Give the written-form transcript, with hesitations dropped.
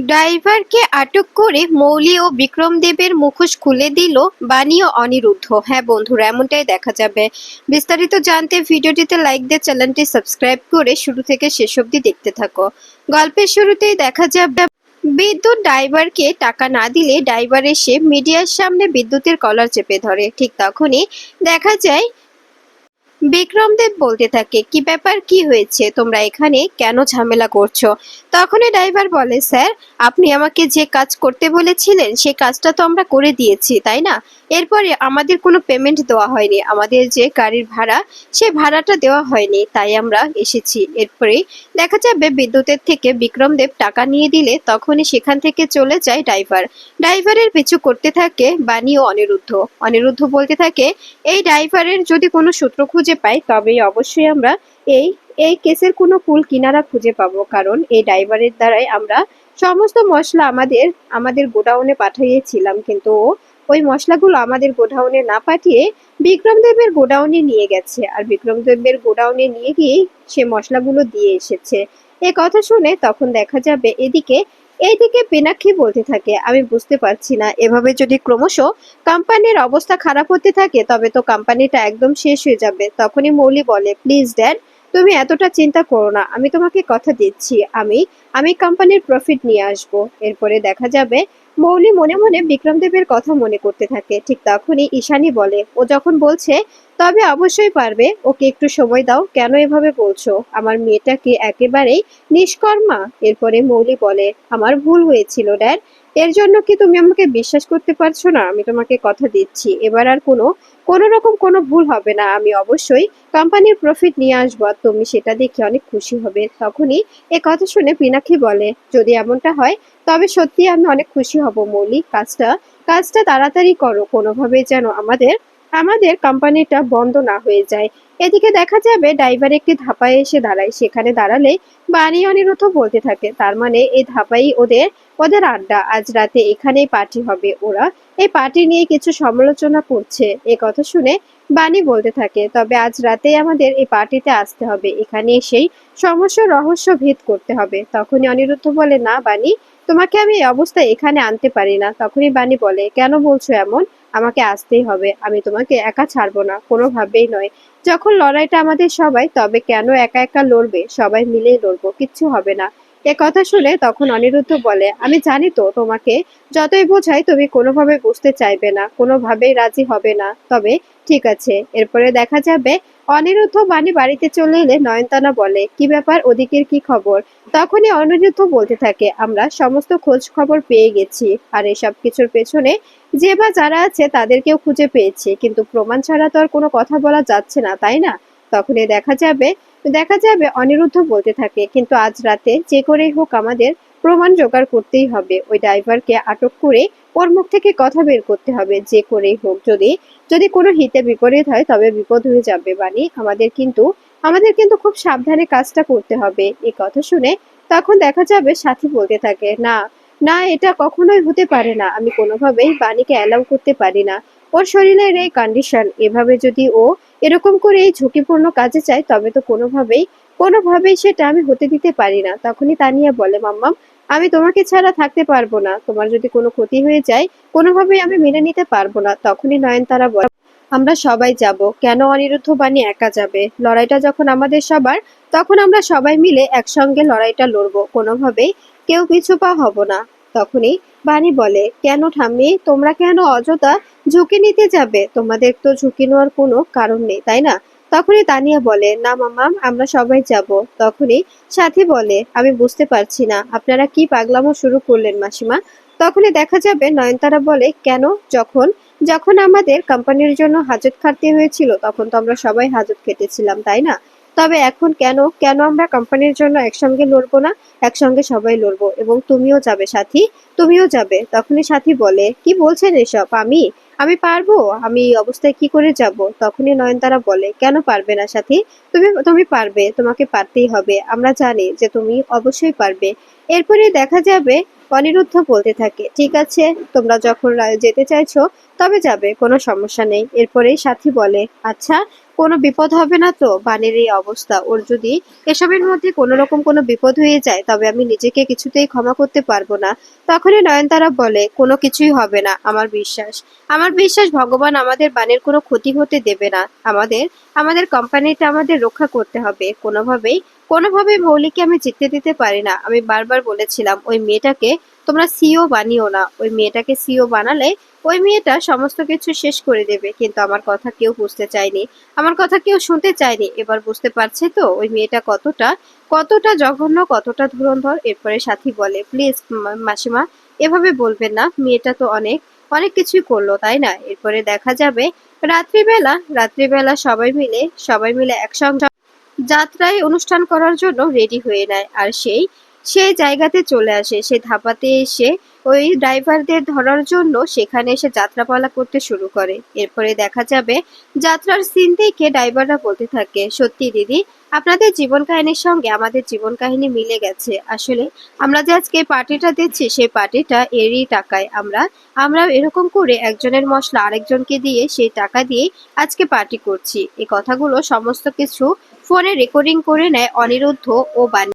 ড্রাইভারকে আটক করে মৌলি ও বিক্রম দেবের মুখোশ খুলে দিল বাণী ও অনিরুদ্ধ। হ্যাঁ বন্ধুরা, এমনটাই দেখা যাবে। বিস্তারিত জানতে ভিডিওটিতে লাইক দিয়ে চ্যানেলটি সাবস্ক্রাইব করে শুরু থেকে শেষ অবধি দেখতে থাকো। গল্পের শুরুতেই দেখা যাবে বিদ্যুৎ ড্রাইভারকে টাকা না দিলে ড্রাইভার এসে মিডিয়ার সামনে বিদ্যুতের কলার চেপে ধরে। ঠিক তখনই দেখা যায় বিক্রম দেব বলতে থাকে, কি ব্যাপার, কি হয়েছে, তোমরা এখানে কেন ঝামেলা করছো? তখনই ড্রাইভার বলে, স্যার আপনি আমাকে যে কাজ করতে বলেছিলেন সে কাজটা তো আমরা করে দিয়েছি, তাই না? এরপরে আমাদের কোনো পেমেন্ট দেওয়া হয়নি, আমাদের যে গাড়ির ভাড়া সে ভাড়াটা দেওয়া হয়নি, তাই আমরা এসেছি। এরপরে দেখা যাবে বিদ্যুতের থেকে বিক্রম দেব টাকা নিয়ে দিলে তখনই সেখান থেকে চলে যায় ড্রাইভার। ড্রাইভারের পিছু করতে থাকে বাণী ও অনিরুদ্ধ। অনিরুদ্ধ বলতে থাকে, এই ড্রাইভারের যদি কোনো সূত্র খুঁজে পাই তবেই অবশ্যই আমরা এই এই কেসের কোনো কুল কিনারা খুঁজে পাবো, কারণ এই ড্রাইভারের দ্বারাই আমরা সমস্ত মশলা আমাদের আমাদের গোডাউনে পাঠিয়েছিলাম, কিন্তু ও ওই মশলাগুলো আমাদের গোডাউনে না পাঠিয়ে বিক্রম দেবের গোডাউনে নিয়ে গেছে, আর বিক্রম দেবের গোডাউনে নিয়ে গিয়েই সে মশলাগুলো দিয়ে এসেছে। এ কথা শুনে তখন দেখা যাবে এইদিকে পিনাক্ষী বলতে থাকে, আমি বুঝতে পারছি না, এভাবে যদি ক্রমশ কোম্পানির অবস্থা খারাপ হতে থাকে তবে তো কোম্পানিটা একদম শেষ হয়ে যাবে। তখনই মৌলি বলে, প্লিজ ড্যাড, তুমি এতটা চিন্তা করো না, আমি তোমাকে কথা দিচ্ছি, আমি আমি কোম্পানির প্রফিট নিয়ে আসব। এরপরে দেখা যাবে মৌলি মনে মনে বিক্রম দেবের কথা মনে করতে থাকে। ঠিক তখনই ঈশানী বলে, ও যখন বলছে তবে অবশ্যই পারবে, ওকে একটু সময় দাও, কেন এভাবে বলছো? আমার মেয়েটা কি একেবারেই নিষ্কর্মা? এরপরে মৌলি বলে, আমার ভুল হয়েছিল ড্যাড, এর জন্য কি তুমি আমাকে বিশ্বাস করতে পারছো না? আমি তোমাকে কথা দিচ্ছি এবার আর কোনো রকম কোনো ভুল হবে না, আমি অবশ্যই কোম্পানির প্রফিট নিয়ে আসবো, আর তুমি সেটা দেখে অনেক খুশি হবে। তখনই এ কথা শুনে পিনাক্ষী বলে, যদি এমনটা হয় তবে সত্যি আমি অনেক খুশি হব মৌলিক, কাজটা তাড়াতাড়ি করো, কোনোভাবে যেন আমাদের আমাদের কোম্পানিটা বন্ধ না হয়ে যায়। এদিকে দেখা যাবে ড্রাইভার একটি ধাপায় এসে দাঁড়ায়, সেখানে দাঁড়ালে বাণী অনিরুদ্ধ বলতে থাকে, তার মানে এই ধাপাই ওদের ওদের আড্ডা, আজ রাতে এখানেই পার্টি হবে, ওরা এই পার্টি নিয়ে কিছু সমালোচনা করছে। এ কথা শুনে বাণী বলতে থাকে, তবে আজ রাতেই আমাদের এই পার্টিতে আসতে হবে, এখানে এসেই সমস্যার রহস্য ভেদ করতে হবে। তখনই অনিরুদ্ধ বলে, না বাণী, তোমাকে আমি এই অবস্থায় এখানে আনতে পারি না। তখনই বাণী বলে, কেন বলছো এমন? আমাকে আসতেই হবে, আমি তোমাকে একা ছাড়বো না, কোনোভাবেই নয়। যখন লড়াইটা আমাদের সবাই, তবে কেন একা একা লড়বে? সবাই মিলেই লড়বো, কিচ্ছু হবে না। এ কথা শুনে তখন অনিরুদ্ধ বলে, আমি জানি তো, তোমাকে যতই বোঝাই তুমি কোনোভাবে বুঝতে চাইবে না, কোনোভাবেই রাজি হবে না, তবে ঠিক আছে। এরপরে দেখা যাবে অনিরুদ্ধ বাণী বাড়িতে চলে এলে নয়নতারা বলে, কি ব্যাপার, ওদিকের কি খবর? তখনই অনিরুদ্ধ বলতে থাকে, আমরা সমস্ত খোঁজ খবর পেয়ে গেছি, আর এসব কিছুর পেছনে যে বা যারা আছে তাদেরকেও খুঁজে পেয়েছি, কিন্তু প্রমাণ ছাড়া তো আর কোনো কথা বলা যাচ্ছে না, তাই না? তখনই দেখা যাবে অনিরুদ্ধ বলতে থাকে, কিন্তু আজ রাতে যে করেই হোক আমাদের প্রমাণ জোগাড় করতেই হবে, ওই ড্রাইভারকে আটক করে ওর মুখ থেকে কথা বের করতে হবে, যে করেই হোক। যদি যদি কোনো হিতে বিপরীত হয় তবে বিপদ হয়ে যাবে বাণী, আমাদের কিন্তু খুব সাবধানে কাজটা করতে হবে। এই কথা শুনে তখন দেখা যাবে সাথী বলতে থাকে, না না, এটা কখনোই হতে পারে না, আমি কোনোভাবেই বাণীকে অ্যালাউ করতে পারি না, ওর শরীরের এই কন্ডিশন, এভাবে যদি ও এরকম করে এই ঝুঁকিপূর্ণ কাজে চায় তবে তো কোনোভাবেই সেটা আমি হতে দিতে পারি না। তখনই তানিয়া বলে, মাম্মাম, আমি তোমাকে ছাড়া থাকতে পারবো না, তোমার যদি কোনো ক্ষতি হয়ে যায় কোনোভাবেই আমি মেনে নিতে পারবো না। তখনই নয়নতারা বলে, আমরা সবাই যাব, কেন অনিরুদ্ধ বাণী একা যাবে? লড়াইটা যখন আমাদের সবার, তখন আমরা সবাই মিলে একসঙ্গে লড়াইটা লড়বো, কোনোভাবেই কেউ পিছু পা হব না। তখনই বাণী বলে, কেন ঠাম্মি, তোমরা কেন অযথা ঝুঁকি নিতে যাবে? তোমাদের তো ঝুঁকি নেওয়ার কোনো কারণ নেই, তাই না? তখনই তানিয়া বলে, না মাম্মাম, আমরা সবাই যাব। তখনই সাথী বলে, আমি বুঝতে পারছি না, আপনারা কি পাগলামো শুরু করলেন মাসিমা? তখনই দেখা যাবে নয়নতারা বলে, কেন, যখন যখন আমাদের কোম্পানির জন্য হাজত খাটতে হয়েছিল তখন তো আমরা সবাই হাজত খেটেছিলাম, তাই না? তবে এখন কেন কেন আমরা কোম্পানির জন্য একসঙ্গে লড়বো না? একসঙ্গে সবাই লড়বো, এবং তুমিও যাবে সাথী, তুমিও যাবে। তখনই সাথী বলে, কি বলছেন এসব? আমি আমি পারবো? আমি এই অবস্থায় কি করে যাব? তখনই নয়নতারা বলে, কেন পারবে না সাথী? তুমি তুমি পারবে, তোমাকে পারতেই হবে, আমরা জানি যে তুমি অবশ্যই পারবে। এরপরে দেখা যাবে অনিরুদ্ধ বলতে থাকে, ঠিক আছে, তোমরা যখন যেতে চাইছো তবে যাবে, কোনো সমস্যা নেই। এরপরেই সাথী বলে, আচ্ছা, কোনো বিপদ হবে না তো? বানের এই অবস্থা, ওর যদি এসবের মধ্যে কোনো রকম কোনো বিপদ হয়ে যায় তবে আমি নিজেকে কিছুতেই ক্ষমা করতে পারবো না। তখনই নয়নতারা বলে, কোনো কিছুই হবে না, আমার বিশ্বাস ভগবান আমাদের বানের কোনো ক্ষতি হতে দেবে না। আমাদের আমাদের কোম্পানিটা আমাদের রক্ষা করতে হবে কোনোভাবেই মৌলিকে আমি জিততে দিতে পারি না। আমি বারবার বলেছিলাম ওই মেয়েটাকে তোমরা সিও বানিও না, ওই মেয়েটাকে সিও বানালে ওই মেয়েটা সমস্ত কিছু শেষ করে দেবে, কিন্তু আমার কথা কেউ বুঝতে চায়নি, আমার কথা কেউ শুনতে চায়নি। এবার বুঝতে পারছে তো ওই মেয়েটা কতটা কতটা জঘন্য, কতটা ধুরন্ধর। এরপরে সাথী বলে, প্লিজ মাসিমা, এভাবে বলবেন না, মেয়েটা তো অনেক অনেক কিছুই করলো, তাই না? এরপরে দেখা যাবে রাত্রিবেলা সবাই মিলে একসঙ্গে যাত্রায় অনুষ্ঠান করার জন্য রেডি হয়ে নেয়। আর সেই জায়গাতে চলে আসে, সে ধাপাতে এসে ওই ড্রাইভারদের ধরার জন্য সেখানে এসে যাত্রাপালা করতে শুরু করে। এরপরে দেখা যাবে যাত্রার সিন দেখে ড্রাইভাররা বলতে থাকে, সত্যি দিদি, আপনাদের জীবন কাহিনীর সঙ্গে আমাদের জীবন কাহিনী মিলে গেছে। আসলে আমরা যে আজকে পার্টিটা দিচ্ছি সেই পার্টিটা এরই টাকায় আমরা আমরা এরকম করে একজনের মশলা আরেকজনকে দিয়ে সেই টাকা দিয়ে আজকে পার্টি করছি। এই কথাগুলো সমস্ত কিছু ফোনে রেকর্ডিং করে নেয় অনিরুদ্ধ ও বাণী।